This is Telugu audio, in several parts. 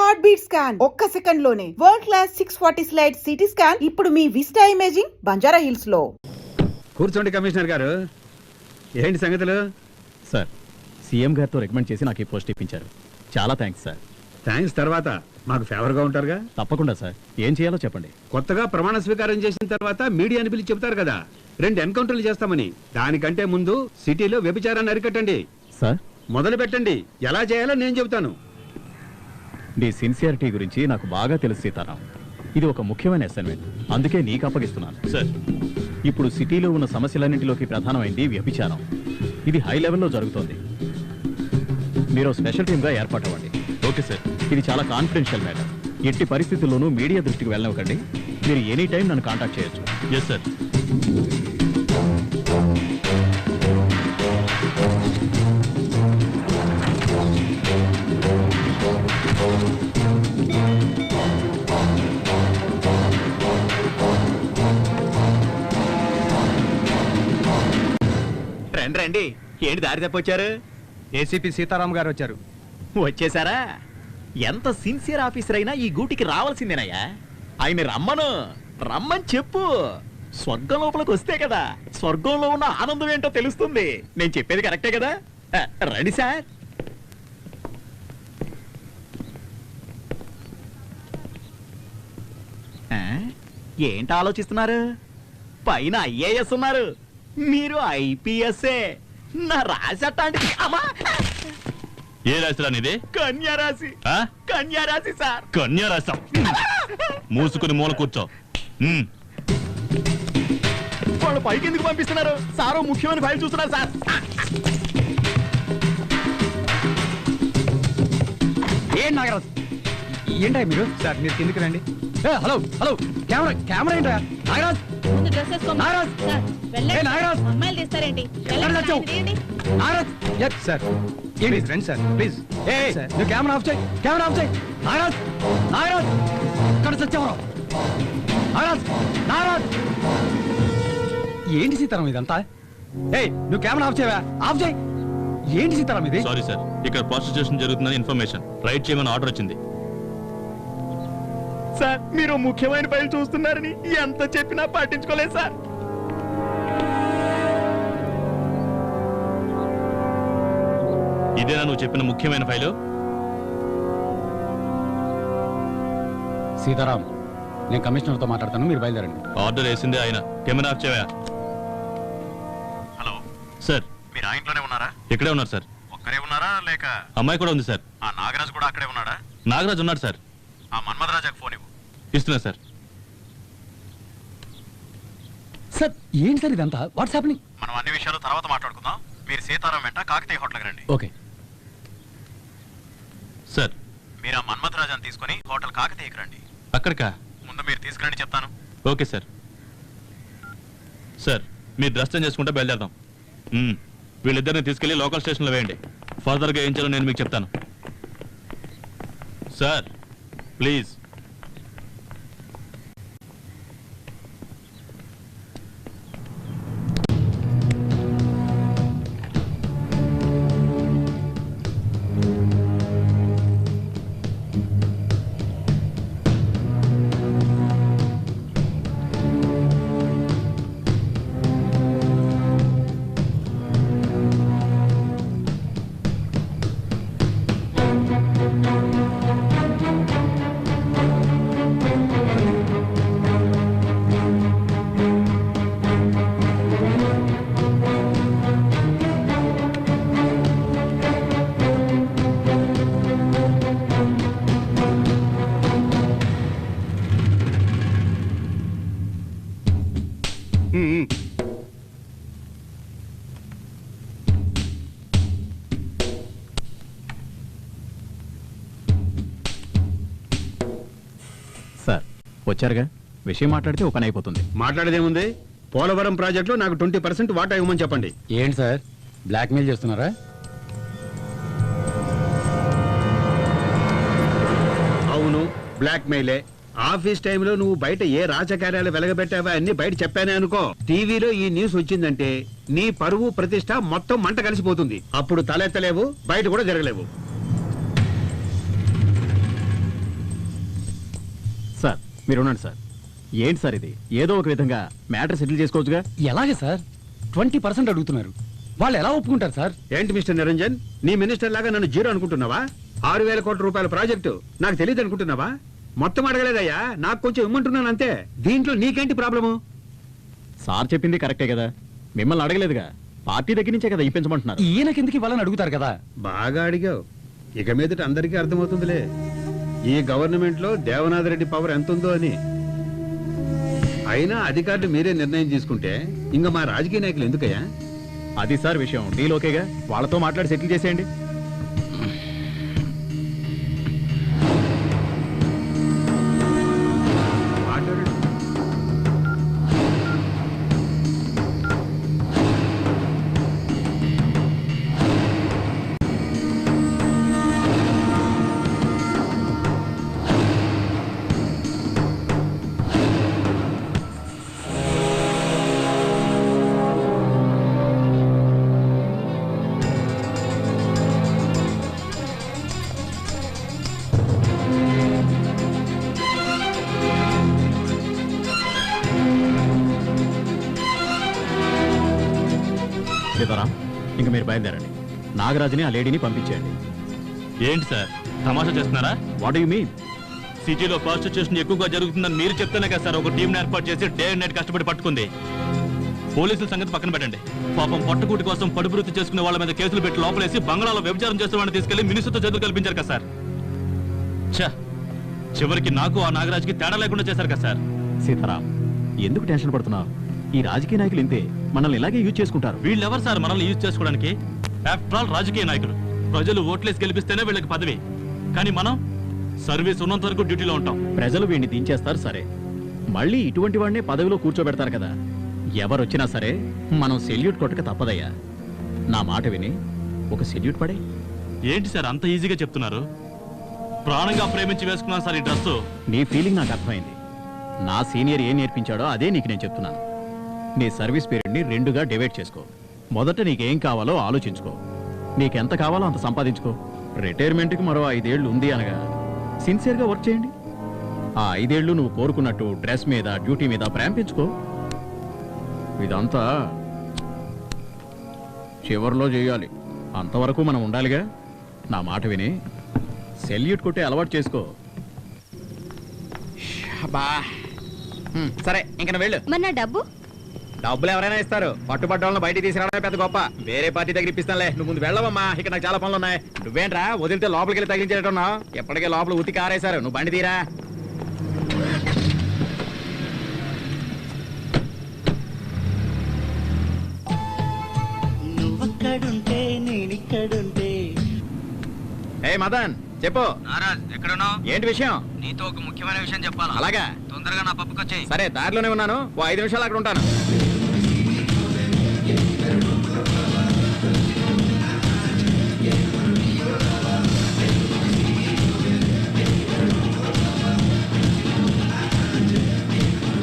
హార్ట్ బీట్ స్కాన్ ఒక్క సెకండ్ లోనే world class 640 slide CT scan ఇప్పుడు మీ విస్టా ఇమేజింగ్ బంజారా హిల్స్ లో. కూర్చోండి కమిషనర్ గారు, ఏంటి సంగతులు? సార్, సీఎం గారితో రికమెండ్ చేసి నాకు ఈ పోస్ట్ ఇప్పించారు. చాలా థ్యాంక్స్ సార్. థ్యాంక్స్ తర్వాత మాకు ఫేవర్గా ఉంటారుగా. తప్పకుండా సార్, ఏం చేయాలో చెప్పండి. కొత్తగా ప్రమాణ స్వీకారం చేసిన తర్వాత మీడియాని పిలిచి చెప్తారు కదా 2 ఎన్కౌంటర్లు చేస్తామని. దానికంటే ముందు సిటీలో వ్యభిచారాన్ని అరికట్టండి సార్. మొదలు పెట్టండి. ఎలా చేయాలో నేను చెబుతాను. నీ సిన్సియారిటీ గురించి నాకు బాగా తెలుసు సీతారాం. ఇది ఒక ముఖ్యమైన అసైన్మెంట్, అందుకే నీకు అప్పగిస్తున్నాను. సార్, ఇప్పుడు సిటీలో ఉన్న సమస్యలన్నింటిలోకి ప్రధానమైంది వ్యభిచారం. ఇది హై లెవెల్లో జరుగుతోంది. మీరు స్పెషల్ టీమ్గా ఏర్పాటు అవ్వండి. Okay sir. ఇది చాలా కాన్ఫిడెన్షియల్ మ్యాటర్. ఎట్టి పరిస్థితుల్లోనూ మీడియా దృష్టికి వెళ్ళనివ్వకండి. మీరు ఎనీ టైం నన్ను కాంటాక్ట్ చేయొచ్చు. Yes sir. రండి రండి, ఏంటి దారి తప్పొచ్చారు? ఏసీపీ సీతారాం గారు వచ్చారు. వచ్చేసారా? ఎంత సిన్సియర్ ఆఫీసర్ అయినా ఈ గూటికి రావాల్సిందేనయ్యా. ఆయన రమ్మని చెప్పు. స్వర్గం లోపలికి వస్తే కదా స్వర్గంలో ఉన్న ఆనందం ఏంటో తెలుస్తుంది. నేను చెప్పేది కరెక్టే కదా? రండి సార్. ఏంటి ఆలోచిస్తున్నారు? పైన ఐఏఎస్ ఉన్నారు, మీరు ఐపీఎస్ఏ. నా రాశి అట్లాంటిది. ఏ రాశిరా నీది? కన్యారాశి. కన్యారాశి సార్. కన్యారాశి. మూసుకుని మూల కూర్చో. వాళ్ళు పైకి ఎందుకు పంపిస్తున్నారు? సారు ముఖ్యమైన ఫైల్ చూస్తున్నారు సార్. ఏం నాగరాజ్, ఏంటా మీరు? సార్ మీరు కిందికి రండి. హలో హలో, కెమెరా ఏంటా? నాగరాజ్, నాగరాజ్, నాగరాజ్, అమ్మాయిలు తీస్తారేంటి? నాగరాజ్. Yes sir. ఏంటి రండి సార్ ప్లీజ్. నువ్వు కెమెరా ఆఫ్ చేయి, కెమెరా ఆఫ్ చేయి. నాగరాజ్, నాగరాజ్, ఇక్కడ సత్యవరం. నాగరాజ్, నాగరాజ్. ఏంటి సీతారాం ఇదంతా? నువ్వు కెమెరా ఆఫ్ చేయవా? ఆఫ్ చేయి. ఏంటి సీతారాం ఇది? సారీ సార్, ఇక్కడ ప్రాస్టిట్యూషన్ జరుగుతుందని ఇన్ఫర్మేషన్. రైట్ చేయమని ఆర్డర్ వచ్చింది. సార్, మీరు ముఖ్యమైన ఫైల్ చూస్తున్నారని ఎంత చెప్పినా పట్టించుకోలేదు సార్. ఇదేనా నువ్వు చెప్పిన ముఖ్యమైన ఫైలు? సీతారాం, నేను కమిషనర్తో మాట్లాడతాను, మీరు బయలుదేరండి. ఆర్డర్ వేసిందే ఆయన. కెమెరా ఆఫ్ చేయవా? Hello sir. మీరు ఆ ఇంట్లోనే ఉన్నారా? ఇక్కడే ఉన్నారు సార్. ఒక్కరే ఉన్నారా లేక అమ్మాయి కూడా ఉంది సార్. ఆ నాగరాజు కూడా అక్కడే ఉన్నాడా? నాగరాజు ఉన్నాడు సార్. ఆ మన్మధరాజాకు ఫోన్ ఇవ్వు. ఇస్తున్నా సార్. సార్ ఏంటి సార్ ఇదంతా? What's happening? మనం అన్ని విషయాలు తర్వాత మాట్లాడుకుందాం. మీరు సీతారాం వెంట కాకతీయ హోటల్కి రండి. Okay sir. మీరు ఆ మన్మధరాజాన్ని తీసుకుని హోటల్ కాకతీయకి రండి. అక్కడికా? ముందు మీరు తీసుకురండి, చెప్తాను. Okay sir. సార్, మీరు డ్రెస్ చేంజ్ చేసుకుంటే బయలుదేరదాం. వీళ్ళిద్దరిని తీసుకెళ్లి లోకల్ స్టేషన్లో వేయండి. ఫర్దర్గా ఏం చేయాలో నేను మీకు చెప్తాను. Sir please. సార్ వచ్చారుగా, విషయం మాట్లాడితే ఓ పని అయిపోతుంది. మాట్లాడేదేముంది? పోలవరం ప్రాజెక్టులో నాకు 20% వాటా ఇవ్వమని చెప్పండి. ఏంటి సార్, బ్లాక్మెయిల్ చేస్తున్నారా? అవును, బ్లాక్మెయిలే. ఆఫీస్ టైంలో నువ్వు బయట ఏ రాజకార్యాలు వెలగబెట్టావా అన్ని బయట చెప్పానే అనుకో, టీవీలో ఈ న్యూస్ వచ్చిందంటే నీ పరువు ప్రతిష్ట మొత్తం మంట కలిసిపోతుంది. అప్పుడు తలెత్తలేవు, బయట కూడా జరగలేవు. మీరు ఉండండి సార్. ఏంటి సార్ ఇది? ఏదో ఒక విధంగా మ్యాటర్ సెటిల్ చేసుకోవచ్చుగా. ఎలాగే సార్ 20% అడుగుతున్నారు, వాళ్ళు ఎలా ఒప్పుకుంటారు సార్? ఏంటి మిస్టర్ నిరంజన్, నీ మినిస్టర్ లాగా నన్ను జీరో అనుకుంటున్నావా? 6,000 కోట్ల రూపాయల ప్రాజెక్టు నాకు తెలియదు అనుకుంటున్నావా? మొత్తం అడగలేదయ్యా, నాకు కొంచెం ఇమ్మంటున్నాను అంతే. దీంట్లో నీకేంటి ప్రాబ్లము? సార్ చెప్పింది కరెక్టే కదా, మిమ్మల్ని అడగలేదుగా, పార్టీ దగ్గర నుంచే కదా ఇప్పించమంటున్నారు. ఈయనకెందుకు ఇవ్వాలని అడుగుతారు కదా. బాగా అడిగావు. ఇక మీదట అందరికీ అర్థమవుతుందిలే ఈ గవర్నమెంట్ లో దేవనాథ్ రెడ్డి పవర్ ఎంత ఉందో అని. అయినా అధికారులు మీరే నిర్ణయం తీసుకుంటే ఇంకా మా రాజకీయ నాయకులు ఎందుకయ్యా? అది సార్ విషయం. డీల్ ఓకేగా, వాళ్ళతో మాట్లాడి సెటిల్ చేసేయండి. మాట్లాడండి. సీతారాం, ఇంక మీరు బయలుదేరండి. నాగరాజుని ఆ లేడీని పంపించేయండి. ఏంటి సార్ తమాషా చేస్తున్నారా? What you mean? సిటీలో ప్రాస్టిట్యూషన్ ఎక్కువగా జరుగుతుందని మీరు చెప్తేనే కదా సార్ ఒక టీంని ఏర్పాటు చేసి డే అండ్ నైట్ కష్టపడి పట్టుకుంది. పోలీసుల సంగతి పక్కన పెట్టండి, పాపం పట్టుకూటి కోసం పడుపు వృత్తి చేసుకునే వాళ్ళ మీద కేసులు పెట్టి లోపలేసి బంగ్లాలో వ్యభిచారం చేసే వాడిని తీసుకెళ్లి మినిస్టర్తో చదువు కల్పించారు కదా సార్. ఛా, చివరికి నాకు ఆ నాగరాజుకి తేడా లేకుండా చేశారు కదా సార్. సీతారాం, ఎందుకు టెన్షన్ పడుతున్నావు? ఈ రాజకీయ నాయకులు ఇంతే, మనల్ని ఇలాగే యూజ్ చేసుకుంటారు. వీళ్ళెవరు సార్ మనల్ని యూజ్ చేసుకోవడానికి? ఆఫ్టర్ ఆల్ రాజకీయ నాయకులు. ప్రజలు ఓట్లేసి గెలిపిస్తేనే వీళ్ళకి పదవి, కానీ మనం సర్వీస్ ఉన్నంత వరకు డ్యూటీలో ఉంటాం. ప్రజలు వీడిని దించేస్తారు సరే, మళ్ళీ ఇటువంటి వాడినే పదవిలో కూర్చోబెడతారు కదా. ఎవరొచ్చినా సరే మనం సెల్యూట్ కొట్టక తప్పదయ్యా. నా మాట విని ఒక సెల్యూట్ పడే. ఏంటి సార్ అంత ఈజీగా చెప్తున్నారు? ప్రాణంగా ప్రేమించి వేసుకున్నాను సార్ ఈ డ్రెస్. నీ ఫీలింగ్ నాకు అర్థమైంది. నా సీనియర్ ఏం నేర్పించాడో అదే నీకు నేను చెప్తున్నాను. నీ సర్వీస్ పీరియడ్ని 2గా డివైడ్ చేసుకో. మొదట నీకేం కావాలో ఆలోచించుకో, నీకెంత కావాలో అంత సంపాదించుకో. రిటైర్మెంట్కి మరో 5 ఏళ్ళు ఉంది అనగా సిన్సియర్గా వర్క్ చేయండి. ఆ 5 ఏళ్ళు నువ్వు కోరుకున్నట్టు డ్రెస్ మీద, డ్యూటీ మీద ప్రేమ పెంచుకో. ఇదంతా చివరిలో చేయాలి, అంతవరకు మనం ఉండాలిగా. నా మాట విని సెల్యూట్ కొట్టే అలవాటు చేసుకో. సరే, ఇంక నువ్వు వెళ్ళు. మన డబ్బు డబ్బులు ఎవరైనా ఇస్తారు, పట్టుబడ్డ వాళ్ళని బయటికి తీసుకురావడమే పెద్ద గొప్ప. వేరే పార్టీ దగ్గర ఇప్పిస్తానులే, నువ్వు ముందు వెళ్ళవమ్మా, ఇక్కడ నాకు చాలా పనులు ఉన్నాయి. నువ్వేంట్రా వదిలితే లోపలికి వెళ్ళి తగిలించేటట్టున్నావు? ఎప్పటికే లోపల ఉతికి ఆరేశారు, నువ్వు బండి తీరా. నువ్వక్కడుంటే నేనిక్కడుంటే. ఏ మదన్, చెప్పు. నారాజ్ ఎక్కడున్నావు? ఏంటి విషయం? నీతో ఒక ముఖ్యమైన విషయం చెప్పాలా? అలాగా, తొందరగా నా పప్పుకి వచ్చేయ్. సరే దారిలోనే ఉన్నాను, ఓ 5 నిమిషాలు అక్కడ ఉంటాను.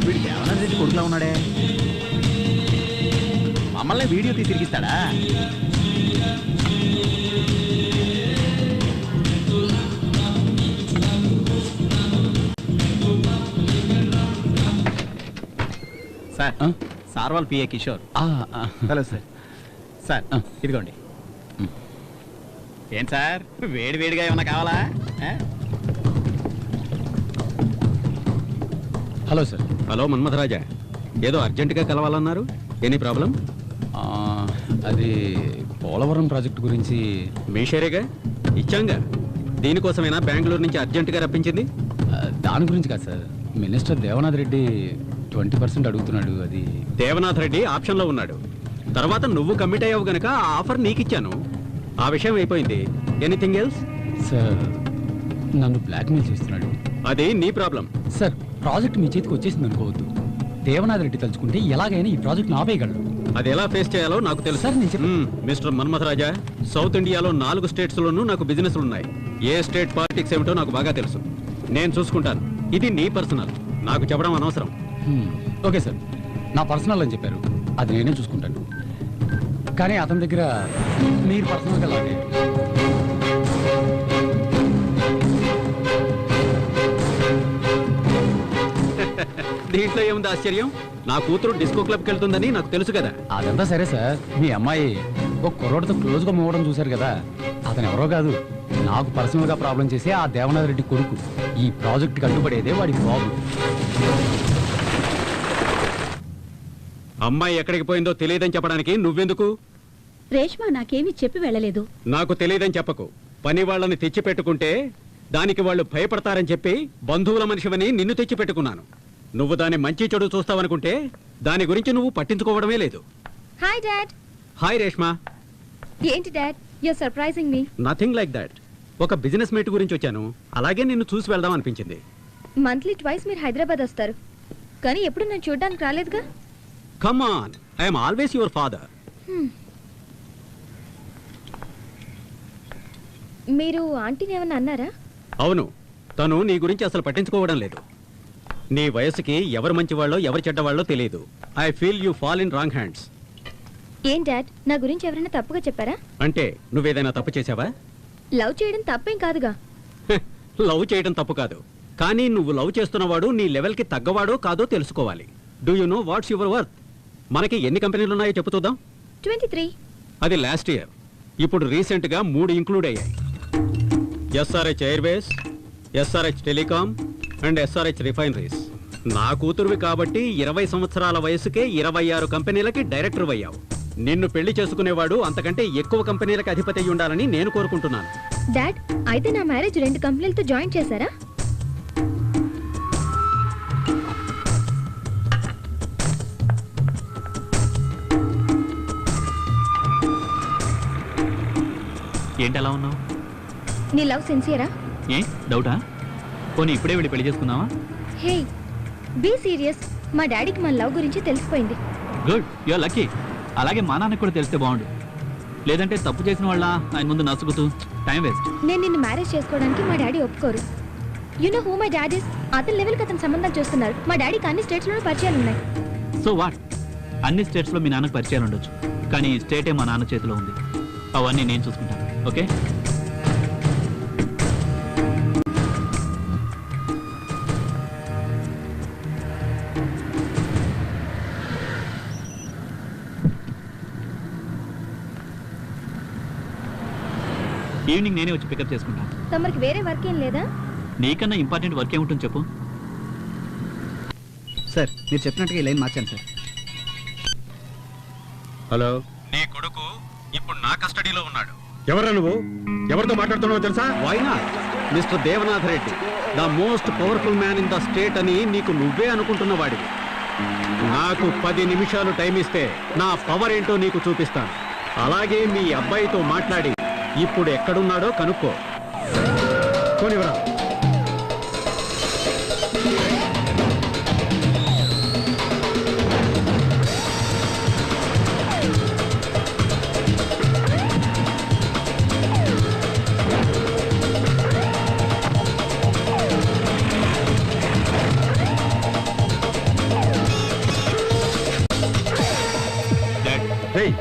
వీడు దేవనాథ్ రెడ్డి కొడుకులా ఉన్నాడే. మమ్మల్ని వీడియో తీసి తిరిగిస్తాడా? సార్, సార్ వాళ్ళ PA Kishore. Hello sir. Sir ఇదిగోండి. ఏం సార్, వేడి వేడిగా ఏమన్నా కావాలా? Hello sir. హలో మన్మథరాజా, ఏదో అర్జెంటుగా కలవాలన్నారు. Any problem? అది పోలవరం ప్రాజెక్ట్ గురించి. మీ షేరేగా ఇచ్చాంగా, దీనికోసమైనా బెంగళూరు నుంచి అర్జెంటుగా రప్పించింది. దాని గురించి కాదు సార్, మినిస్టర్ దేవనాథ్ రెడ్డి 20% అడుగుతున్నాడు. అది దేవనాథ్ రెడ్డి ఆప్షన్లో ఉన్నాడు. తర్వాత నువ్వు కమిట్ అయ్యావు గనక ఆ ఆఫర్ నీకిచ్చాను. ఆ విషయం అయిపోయింది. Anything else? సార్, నన్ను బ్లాక్మెయిల్ చేస్తున్నాడు. అది నీ ప్రాబ్లం. సార్, ప్రాజెక్ట్ మీ చేతికి వచ్చేసింది అనుకోవద్దు. దేవనాథ్ రెడ్డి తలుచుకుంటే ఎలాగైనా ఈ ప్రాజెక్ట్ ఆపేయగలడు. అది ఎలా ఫేస్ చేయాలో నాకు తెలుసు. సార్, నేను చెప్ప- మిస్టర్ మన్మథరాజా, సౌత్ ఇండియాలో 4 స్టేట్స్లోనూ నాకు బిజినెస్లు ఉన్నాయి. ఏ స్టేట్ పాలిటిక్స్ ఏమిటో నాకు బాగా తెలుసు. నేను చూసుకుంటాను. ఇది నీ పర్సనల్, నాకు చెప్పడం అనవసరం. ఓకే సార్, నా పర్సనల్ అని చెప్పారు, అది నేనే చూసుకుంటాను. కానీ అతని దగ్గర మీరు పర్సనల్గా లాగే. దీంట్లో ఏముంది ఆశ్చర్యం? నా కూతురు డిస్కో క్లబ్కి వెళ్తుందని నాకు తెలుసు కదా. అదంతా సరే సార్, మీ అమ్మాయి ఒక కుర్రోడితో క్లోజ్ గా మూవడం చూశారు కదా, అతను ఎవరో కాదు, నాకు పర్సనల్ గా ప్రాబ్లం చేసి ఆ దేవనాథ్ రెడ్డి కొడుకు. ఈ ప్రాజెక్ట్ కట్టుబడేదే వాడి ప్రాబ్లం. అమ్మాయి ఎక్కడికి పోయిందో తెలియదని చెప్పడానికి నువ్వెందుకు? రేష్మా నాకేమీ చెప్పి వెళ్ళలేదు. నాకు తెలియదని చెప్పకు. పని వాళ్ళని తెచ్చి పెట్టుకుంటే దానికి వాళ్ళు భయపడతారని చెప్పి బంధువుల మనిషివని నిన్ను తెచ్చి పెట్టుకున్నాను. నువ్వు దాని మంచి చెడు చూస్తావనుకుంటే దాని గురించి నువ్వు పట్టించుకోవడమే లేదు. Hi dad. హాయ్ రేష్మా. ఏంటి dad, your surprising me. Nothing like that. ఒక బిజినెస్ మీట్ గురించి వచ్చాను, అలాగే నిన్ను చూసి వెళ్దాం అనిపించింది. మంత్లీ ట్వైస్ మీరు హైదరాబాద్ వస్తారు, కానీ ఎప్పుడు నేను చూడడానికి రాలేదుగా. Come on, I'm always your father. మీరు ఆంటీని ఏమన్నా అన్నారా? అవును, తను నీ గురించి అసలు పట్టించుకోవడం లేదు. నీ వయసుకి ఎవరు మంచివాళ్ళో ఎవరు చెడ్డవాళ్ళో తెలియదు. I feel you fall in wrong hands. ఏం డాడ్, నా గురించి ఎవరైనా తప్పుగా చెప్పారా? అంటే నువ్వేదైనా తప్పు చేసావా? లవ్ చేయడం తప్పేం కాదుగా. లవ్ చేయడం తప్పు కాదు, కానీ నువ్వు లవ్ చేస్తున్నవాడు నీ లెవెల్కి తగ్గవాడో కాదో తెలుసుకోవాలి. Do you know what's your worth? మనకి ఎన్ని కంపెనీలు ఉన్నాయో చెప్పు చూద్దాం. 23. అది లాస్ట్ ఇయర్. ఇప్పుడు రీసెంట్గా 3 ఇంక్లూడ్ అయ్యాయి. SRH Airways, SRH telecom and SRH refineries. నా కూతురువి కాబట్టి 20 సంవత్సరాల వయసుకే 26 కంపెనీలకి డైరెక్టర్ అయ్యావు. నిన్ను పెళ్లి చేసుకునేవాడు అంతకంటే ఎక్కువ కంపెనీలకు అధిపతి అయి ఉండాలని నేను కోరుకుంటున్నాను. డాడ్, అయితే నా మ్యారేజ్ 2 కంపెనీలతో జాయిన్ చేశారా? ఏంటి అలా ఉన్నావు? నీ లవ్ సిన్సియరా? ఏ డౌటా? పోనీ ఇప్పుడే వెళ్ళి పెళ్లి చేసుకుందామా? Hey, be serious. మా డాడీకి మన లవ్ గురించి తెలిసిపోయింది. Good, you're lucky. అలాగే మా నాన్నకు కూడా తెలిస్తే బాగుండు. లేదంటే తప్పు చేసిన వాళ్ళ ఆయన ముందు నసుకుతూ టైం వేస్ట్. నేను నిన్ను మ్యారేజ్ చేసుకోవడానికి మా డాడీ ఒప్పుకోరు. You know who my daddy is? అతని లెవెల్కి అతను సంబంధాలు చూస్తున్నారు. మా డాడీకి అన్ని స్టేట్స్లోనూ పరిచయాలు ఉన్నాయి. So what? అన్ని స్టేట్స్లో మీ నాన్నకు పరిచయాలు ఉండొచ్చు, కానీ ఈ స్టేటే మా నాన్న చేతిలో ఉంది. అవన్నీ నేను చూసుకుంటాను. ఓకే? ఈవినింగ్ నేనే వచ్చి పికప్ చేసుకుంటాను. తమరికి వేరే వర్క్ ఏం లేదా? నీకన్నా ఇంపార్టెంట్ వర్క్ ఏముంటుంది చెప్పు. సార్, మీరు చెప్పినట్టుగా ఈ లైన్ మార్చాను సార్. హలో, నీ కొడుకు ఇప్పుడు నా కస్టడీలో ఉన్నాడు. ఎవరా నువ్వు? ఎవరితో మాట్లాడుతున్నావో తెలుసా? Why not? Mister Devanath Reddy, the most powerful man in the state అని నీకు నువ్వే అనుకుంటున్న వాడివి. నాకు 10 నిమిషాలు టైం ఇస్తే నా పవర్ ఏంటో నీకు చూపిస్తాను. అలాగే మీ అబ్బాయితో మాట్లాడి ఇప్పుడు ఎక్కడున్నాడో కనుక్కో. కోనివరా.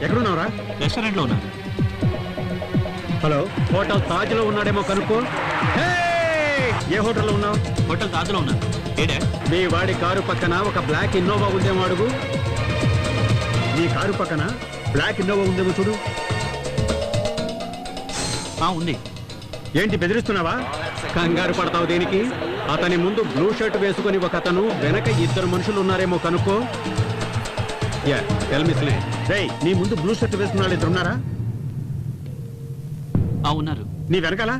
ఎక్కడున్నావురా? రెస్టారెంట్లో ఉన్నా. హలో, హోటల్ తాజ్ లో ఉన్నాడేమో కనుక్కో. ఏ హోటల్లో ఉన్నావు? హోటల్ తాజ్లో ఉన్నా. ఏ డాడ్? మీ వాడి కారు పక్కన ఒక బ్లాక్ ఇన్నోవా ఉందేమో అడుగు. మీ కారు పక్కన బ్లాక్ ఇన్నోవా ఉందేమో చూడు. ఉంది. ఏంటి బెదిరిస్తున్నావా? కంగారు పడతావు దేనికి? అతని ముందు బ్లూ షర్ట్ వేసుకుని ఒక అతను, వెనక 2 మనుషులు ఉన్నారేమో కనుక్కో. నీ ముందు బ్లూ షర్ట్ వేసుకున్న వాళ్ళు 2 ఉన్నారా? ఉన్నారు. నీ వెనకాల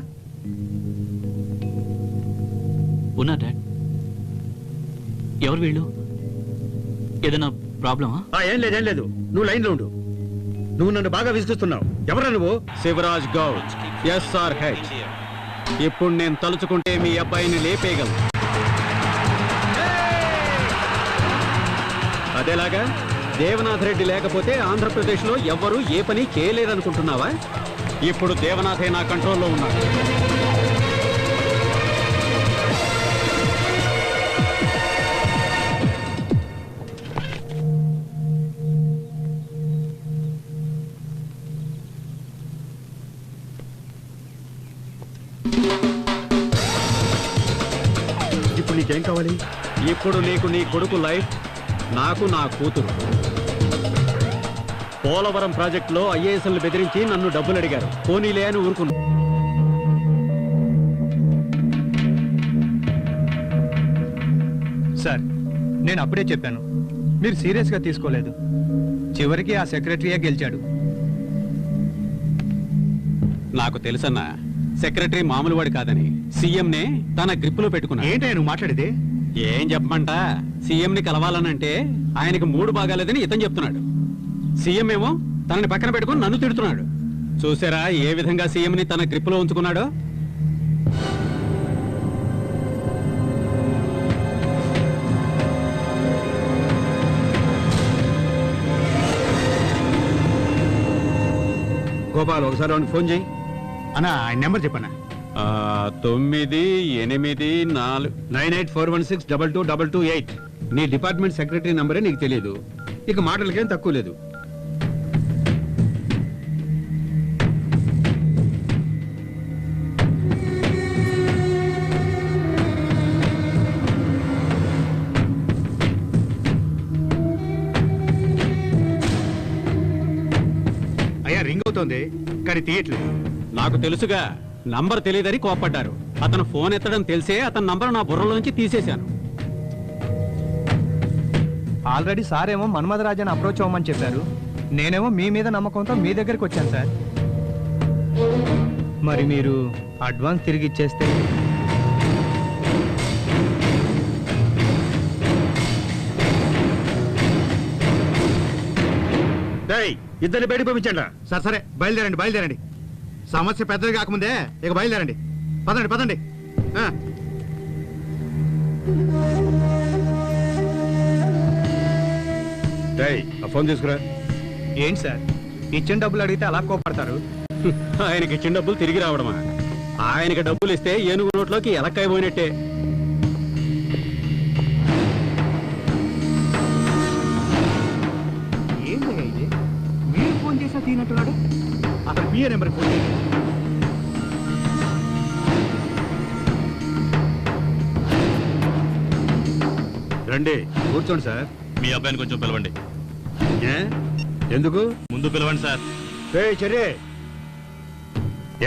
ఉన్నా డాడ్. ఎవరు వీళ్ళు? ఏదైనా ప్రాబ్లమా? ఏం లేదు. నువ్వు లైన్లో ఉండు. నువ్వు నన్ను బాగా విసిగిస్తున్నావు. ఎవరా నువ్వు? శివరాజ్ గౌడ్, SRH. ఇప్పుడు నేను తలుచుకుంటే మీ అబ్బాయిని లేపేయగలను. అదేలాగా దేవనాథ్ రెడ్డి లేకపోతే ఆంధ్రప్రదేశ్లో ఎవ్వరూ ఏ పని చేయలేరనుకుంటున్నావా? ఇప్పుడు దేవనాథే నా కంట్రోల్లో ఉన్నాడు. ఇప్పుడు నీకేం కావాలి? ఇప్పుడు నీకు నీ కొడుకు లైఫ్, నాకు నా కూతురు. పోలవరం ప్రాజెక్టులో ఐఏఎస్ఎల్ని బెదిరించి నన్ను డబ్బులు అడిగారు. పోనీలే అని ఊరుకున్నా. సార్, నేను అప్పుడే చెప్పాను, మీరు సీరియస్గా తీసుకోలేదు. చివరికి ఆ సెక్రటరీయే గెలిచాడు. నాకు తెలుసన్నా, సెక్రటరీ మామూలు వాడు కాదని. సీఎంనే తన గ్రిప్పులో పెట్టుకున్నా. ఏంటయ్యా నువ్వు మాట్లాడేది? ఏం చెప్పమంట, సీఎంని కలవాలనంటే ఆయనకి మూడు బాగాలేదని ఇతను చెప్తున్నాడు. సీఎం ఏమో తనని పక్కన పెట్టుకుని నన్ను తిడుతున్నాడు. చూసారా ఏ విధంగా సీఎంని తన గ్రిప్పులో ఉంచుకున్నాడో? గోపాల్, ఒకసారి ఫోన్ చేయి అన్నా. ఆయన నెంబర్ చెప్పనా? 984 9841622228. నీ డిపార్ట్మెంట్ సెక్రటరీ నంబరే నీకు తెలియదు, ఇక మాటలకేం తక్కువ లేదు. అయ్యా, రింగ్ అవుతోంది కానీ తీయట్లేదు. నాకు తెలుసుగా, నంబర్ తెలియదని కోప్పడ్డారు. అతను ఫోన్ ఎత్తడం తెలిసే అతని నంబర్ నా బుర్రలోంచి తీసేశాను. ఆల్రెడీ సార్ ఏమో మన్మధరాజన్ అప్రోచ్ అవ్వమని చెప్పారు. నేనేమో మీ మీద నమ్మకంతో మీ దగ్గరికి వచ్చాను సార్. మరి మీరు అడ్వాన్స్ తిరిగి ఇచ్చేస్తే? ఇద్దరిని బయట పంపించండి. సరే సరే, బయలుదేరండి బయలుదేరండి. సమస్య పెద్దది కాకముందే ఇక బయలుదేరండి. పదండి పదండి. ఫోన్ తీసుకురా. ఏంటి సార్, ఇచ్చిన డబ్బులు అడిగితే అలా కోపడతారు? ఆయనకి ఇచ్చిన డబ్బులు తిరిగి రావడమా? ఆయనకి డబ్బులు ఇస్తే ఏనుగు నోట్లోకి ఎలక్కాయ పోయినట్టే. ఏంటయ్యా ఇది? మీరు ఫోన్ చేసా తీనట్టున్నాడు. అసలు పిఏ నెంబర్ ఫోన్ చేయండి. రండి, కూర్చోండి సార్. మీ అబ్బాయిని కొంచెం పిలవండి. ఎందుకు? ముందు పిలవండి సార్. చర్యే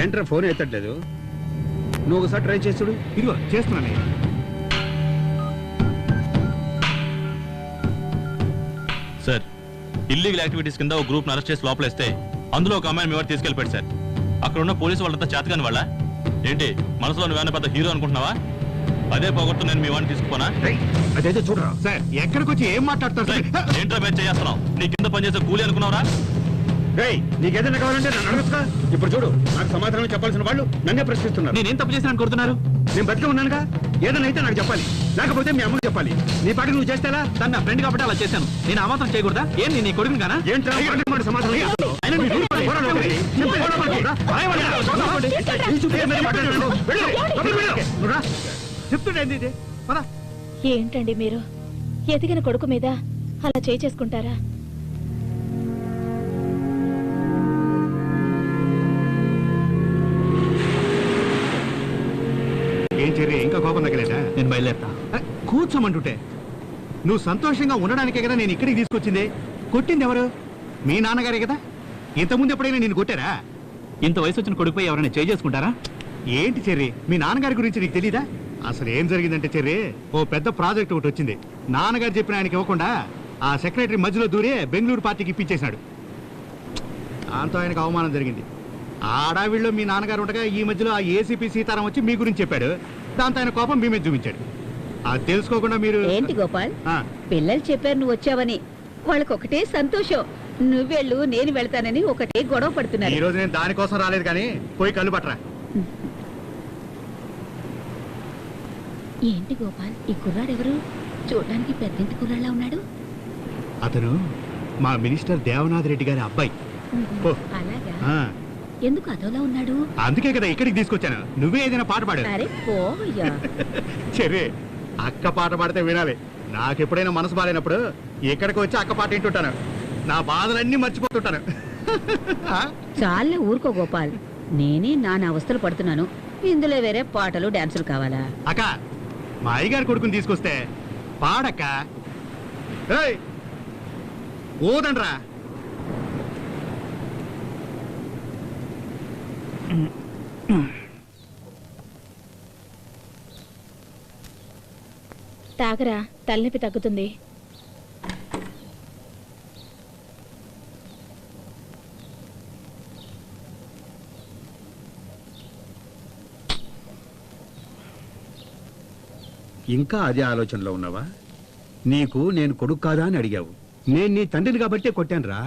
ఏంట్రా ఫోన్ ఎత్తట్లేదు? నువ్వు ఒకసారి ట్రై చేస్తుడు. ఇదిగో చేస్తున్నాను. సార్, ఇల్లీగల్ యాక్టివిటీస్ కింద ఒక గ్రూప్ అరెస్ట్ చేసి లోపలేస్తే అందులో ఒక అమ్మాయిని మీ వాడు తీసుకెళ్ళిపోయాడు సార్. అక్కడ ఉన్న పోలీసు వాళ్ళంతా చేతకాని వాళ్ళ ఏంటి? మనసులో నువ్వేనా పెద్ద హీరో అనుకుంటున్నావా? అదే పోగొట్టు నేను మీ వాడిని తీసుకుపోనా? అదైతే చూడరా సార్, ఎక్కడికి వచ్చి ఏం మాట్లాడతారు? ఏంట్రా బ్యాచ్ చేస్తున్నావు? నీ కింద పనిచేసే కూలీ అనుకున్నావురా? నీకేదైనా కావాలంటే నన్ను అడగచ్చుగా. ఇప్పుడు చూడు, నాకు సమాధానం చెప్పాల్సిన వాళ్ళు నన్నే ప్రశ్నిస్తున్నారు. నేనేం తప్పు చేసినా కోరుతున్నారు? నేను బతికే ఉన్నానుగా, ఏదైనా అయితే నాకు చెప్పాలి, లేకపోతే మీ అమ్మకి చెప్పాలి. నీ పాటి నువ్వు చేస్తేలా? తన నా ఫ్రెండ్ కాబట్టి అలా చేశాను. నేను ఆ మాత్రం చేయకూడదా? ఏం నీ కొడుకుని కానా? ఏంట్రా సమాధానం? చెప్తుండేంది ఇది? ఏంటండి మీరు ఎదిగిన కొడుకు మీద అలా చేసుకుంటారా? ఏం చర్య, ఇంకా కోపం తగ్గలేదా? నేను బయలుదేరుతా. కూర్చోమంటుంటే నువ్వు సంతోషంగా ఉండడానికే కదా నేను ఇక్కడికి తీసుకొచ్చింది. కొట్టింది ఎవరు? మీ నాన్నగారే కదా. ఇంతకుముందు ఎప్పుడైనా నేను కొట్టారా? ఇంత వయసు వచ్చిన కొడుకుపై ఎవరైనా చేసుకుంటారా? ఏంటి చెర్రీ, మీ నాన్నగారి గురించి నీకు తెలీదా? అసలు ఏం జరిగిందంటే చెర్రీ, ఓ పెద్ద ప్రాజెక్ట్ ఒకటి వచ్చింది. నాన్నగారు చెప్పిన ఆయనకి ఇవ్వకుండా ఆ సెక్రటరీ మధ్యలో దూరే బెంగళూరు పార్టీకి ఇప్పించేశాడు. దాంతో ఆయనకు అవమానం జరిగింది. ఆడావిళ్ళలో మీ నాన్నగారు ఉండగా ఈ మధ్యలో ఆ ఏసీపీ సీతారాం వచ్చి మీ గురించి చెప్పాడు. దాంతో ఆయన కోపం మీ మీద చూపించాడు. అది తెలుసుకోకుండా మీరు ఏంటి గోపాల్, పిల్లలు చెప్పారు నువ్వు వచ్చావని, వాళ్ళకి ఒకటే సంతోషం. నువ్వెళ్ళు నేను వెళ్తానని ఒకటే గొడవ పడుతున్నారు. ఈ రోజు నేను దానికోసం రాలేదు, కానీ పోయి కళ్ళు పట్టరా. ఏంటి గోపాల్, ఈ కుర్రాడెవరు? చూడడానికి పెద్దింటి కుర్రాళ్ళ ఉన్నాడు. అతను మా మినిస్టర్ దేవనాథ్ రెడ్డి గారి అబ్బాయి. అలాగా? ఆ, ఎందుకు అదోలా ఉన్నాడు? అందుకే కదా ఇక్కడికి తీసుకొచ్చాను. నువ్వే ఏదైనా పాట పాడు. అరే పోయ్యా. సరే, అక్క పాట పాడితే వినాలి. నాకెప్పుడైనా మనసు బాలేనప్పుడు ఇక్కడికి వచ్చి అక్క పాట వింటుంటాను. నా బాధలన్నీ మర్చిపోతుంటాను. చాలే ఊరుకో గోపాల్, నేనే నా అవస్థలు పడుతున్నాను. ఇందులో వేరే పాటలు డాన్సులు కావాలా? అక్క, మా అయ్యగారి కొడుకుని తీసుకొస్తే పాడక్క. ఏయ్, ఓదండ్రా. తాగరా, తలనొప్పి తగ్గుతుంది. ఇంకా అదే ఆలోచనలో ఉన్నావా? నీకు నేను కొడుకు కాదా అని అడిగావు. నేను నీ తండ్రిని కాబట్టే కొట్టానురా.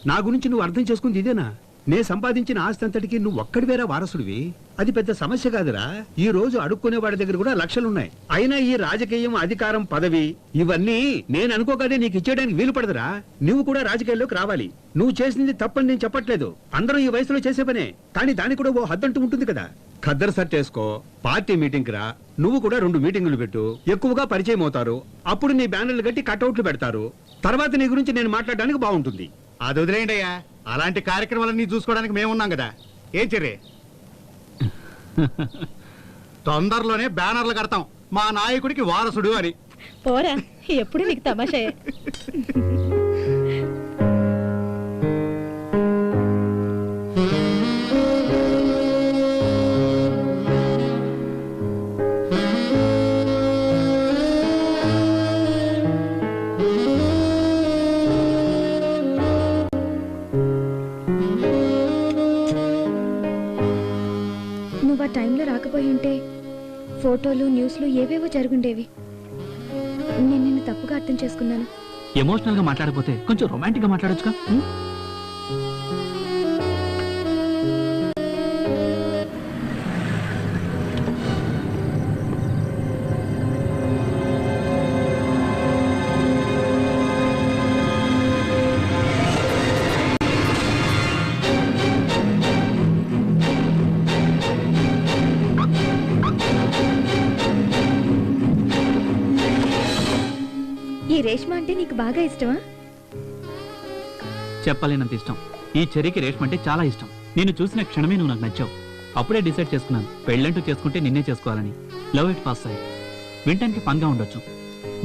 నా గురించి నువ్వు అర్థం చేసుకుంది ఇదేనా? నే సంపాదించిన ఆస్తి అంతటికి నువ్వు ఒక్కడివేరా వారసుడివి. అది పెద్ద సమస్య కాదురా. ఈ రోజు అడుక్కునే వాడి దగ్గర కూడా లక్షలున్నాయి. అయినా ఈ రాజకీయం, అధికారం, పదవి ఇవన్నీ నేను అనుకోగానే నీకు ఇచ్చేయడానికి వీలు పడదురా. నువ్వు కూడా రాజకీయాల్లోకి రావాలి. నువ్వు చేసింది తప్పని నేను చెప్పట్లేదు. అందరూ ఈ వయసులో చేసే పనే. కానీ దానికి కూడా ఓ హద్దంటూ ఉంటుంది కదా. ఖద్దరు సెట్ చేసుకో, పార్టీ మీటింగ్ రా. నువ్వు కూడా 2 మీటింగులు పెట్టు. ఎక్కువగా పరిచయం అవుతారు. అప్పుడు నీ బ్యానర్లు కట్టి కట్అవుట్లు పెడతారు. తర్వాత నీ గురించి నేను మాట్లాడడానికి బాగుంటుంది. అది వదిలేయండి అయ్యా. అలాంటి కార్యక్రమాలన్నీ చూసుకోవడానికి మేమున్నాం కదా. ఏం చెర్రే, తొందరలోనే బ్యానర్లు కడతాం మా నాయకుడికి వారసుడు అని. పోరా, ఎప్పుడు నీకు తమాషే. నువ్వు ఆ టైంలో రాకపోయి ఉంటే ఫోటోలు, న్యూస్లు ఏవేవో జరుగుండేవి. నేను నిన్ను తప్పుగా అర్థం చేసుకున్నాను. ఎమోషనల్ గా మాట్లాడకపోతే కొంచెం రొమాంటిక్ గా మాట్లాడొచ్చుగా. ఈ రేష్మ అంటే నీకు బాగా ఇష్టమా? చెప్పలేనంత ఇష్టం. ఈ చెర్రీకి రేష్మ అంటే చాలా ఇష్టం. నేను చూసిన క్షణమే నువ్వు నాకు నచ్చావు. అప్పుడే డిసైడ్ చేసుకున్నాను, పెళ్ళంటూ చేసుకుంటే నిన్నే చేసుకోవాలని. Love it first sight. వింటానికి ఫన్గా ఉండొచ్చు,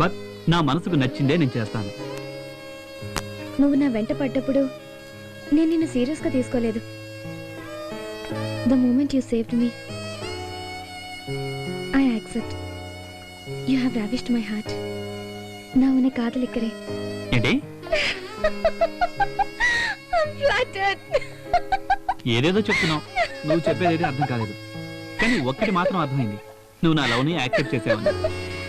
బట్ నా మనసుకు నచ్చిందే నేను చేస్తాను. నువ్వు నా వెంట పడ్డప్పుడు నేను నిన్ను సీరియస్గా తీసుకోలేదు. The moment you saved me, I accept. You have ravished my heart. நான் உன்னை காதலிக்கிறேன். ఏంటి? ఏదేదో చెప్తున్నావు. నువ్వు చెప్పేది అర్థం కాలేదు. కానీ ఒక్కటి మాత్రం అర్థమైంది, నువ్వు నా లవ్ని యాక్సెప్ట్ చేసావని.